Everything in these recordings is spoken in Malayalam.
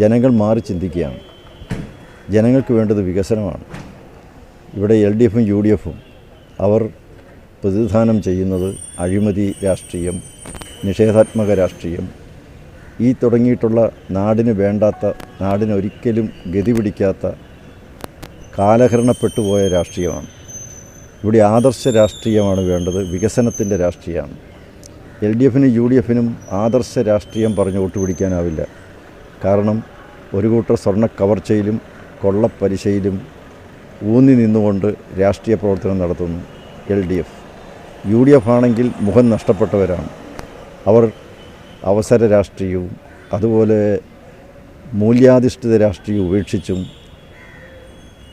ജനങ്ങൾ മാറി ചിന്തിക്കുകയാണ്. ജനങ്ങൾക്ക് വേണ്ടത് വികസനമാണ്. ഇവിടെ LDFും UDFും അവർ പ്രതിനിധാനം ചെയ്യുന്നത് അഴിമതി രാഷ്ട്രീയം, നിഷേധാത്മക രാഷ്ട്രീയം, ഈ തുടങ്ങിയിട്ടുള്ള നാടിന് വേണ്ടാത്ത, നാടിനൊരിക്കലും ഗതി പിടിക്കാത്ത, കാലഹരണപ്പെട്ടു പോയ രാഷ്ട്രീയമാണ്. ഇവിടെ ആദർശ രാഷ്ട്രീയമാണ് വേണ്ടത്, വികസനത്തിൻ്റെ രാഷ്ട്രീയമാണ്. LDFനും UDFനും ആദർശ രാഷ്ട്രീയം പറഞ്ഞ് വോട്ട് പിടിക്കാനാവില്ല. കാരണം ഒരു കൂട്ടർ സ്വർണ്ണ കവർച്ചയിലും കൊള്ളപ്പലിശയിലും ഊന്നി നിന്നുകൊണ്ട് രാഷ്ട്രീയ പ്രവർത്തനം നടത്തുന്നു LDF. UDF ആണെങ്കിൽ മുഖം നഷ്ടപ്പെട്ടവരാണ്. അവർ അവസര രാഷ്ട്രീയവും അതുപോലെ മൂല്യാധിഷ്ഠിത രാഷ്ട്രീയവും ഉപേക്ഷിച്ചും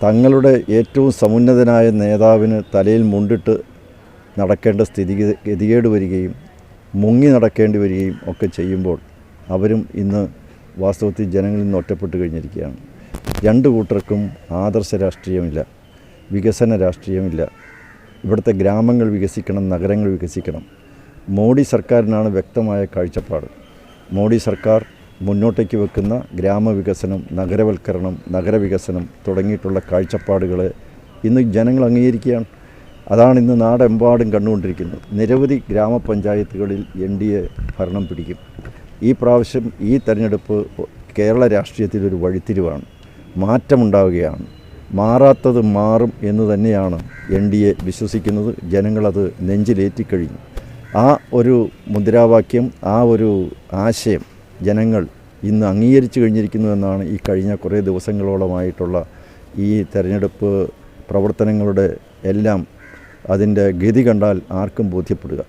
തങ്ങളുടെ ഏറ്റവും സമുന്നതനായ നേതാവിന് തലയിൽ മുണ്ടിട്ട് നടക്കേണ്ട ഗതികേട് വരികയും മുങ്ങി നടക്കേണ്ടി വരികയും ഒക്കെ ചെയ്യുമ്പോൾ അവരും ഇന്ന് വാസ്തവത്തിൽ ജനങ്ങളിൽ നിന്ന് ഒറ്റപ്പെട്ട് കഴിഞ്ഞിരിക്കുകയാണ്. രണ്ട് കൂട്ടർക്കും ആദർശ രാഷ്ട്രീയമില്ല, വികസന രാഷ്ട്രീയമില്ല. ഇവിടുത്തെ ഗ്രാമങ്ങൾ വികസിക്കണം, നഗരങ്ങൾ വികസിക്കണം. മോഡി സർക്കാരിനാണ് വ്യക്തമായ കാഴ്ചപ്പാട്. മോഡി സർക്കാർ മുന്നോട്ടേക്ക് വെക്കുന്ന ഗ്രാമവികസനം, നഗരവൽക്കരണം, നഗരവികസനം തുടങ്ങിയിട്ടുള്ള കാഴ്ചപ്പാടുകളെ ഇന്ന് ജനങ്ങൾ അംഗീകരിക്കുകയാണ്. അതാണ് ഇന്ന് നാടെമ്പാടും കണ്ടുകൊണ്ടിരിക്കുന്നത്. നിരവധി ഗ്രാമപഞ്ചായത്തുകളിൽ NDA ഭരണം പിടിക്കും. ഈ പ്രാവശ്യം ഈ തെരഞ്ഞെടുപ്പ് കേരള രാഷ്ട്രീയത്തിലൊരു വഴിത്തിരിവാണ്. മാറ്റമുണ്ടാവുകയാണ്. മാറാത്തത് മാറും എന്ന് തന്നെയാണ് NDA വിശ്വസിക്കുന്നത്. ജനങ്ങളത് നെഞ്ചിലേറ്റിക്കഴിഞ്ഞു. ആ ഒരു മുദ്രാവാക്യം, ആ ഒരു ആശയം ജനങ്ങൾ ഇന്ന് അംഗീകരിച്ചു കഴിഞ്ഞിരിക്കുന്നു എന്നാണ് ഈ കഴിഞ്ഞ കുറേ ദിവസങ്ങളോളമായിട്ടുള്ള ഈ തെരഞ്ഞെടുപ്പ് പ്രവർത്തനങ്ങളുടെ എല്ലാം അതിൻ്റെ ഗതി കണ്ടാൽ ആർക്കും ബോധ്യപ്പെടുക.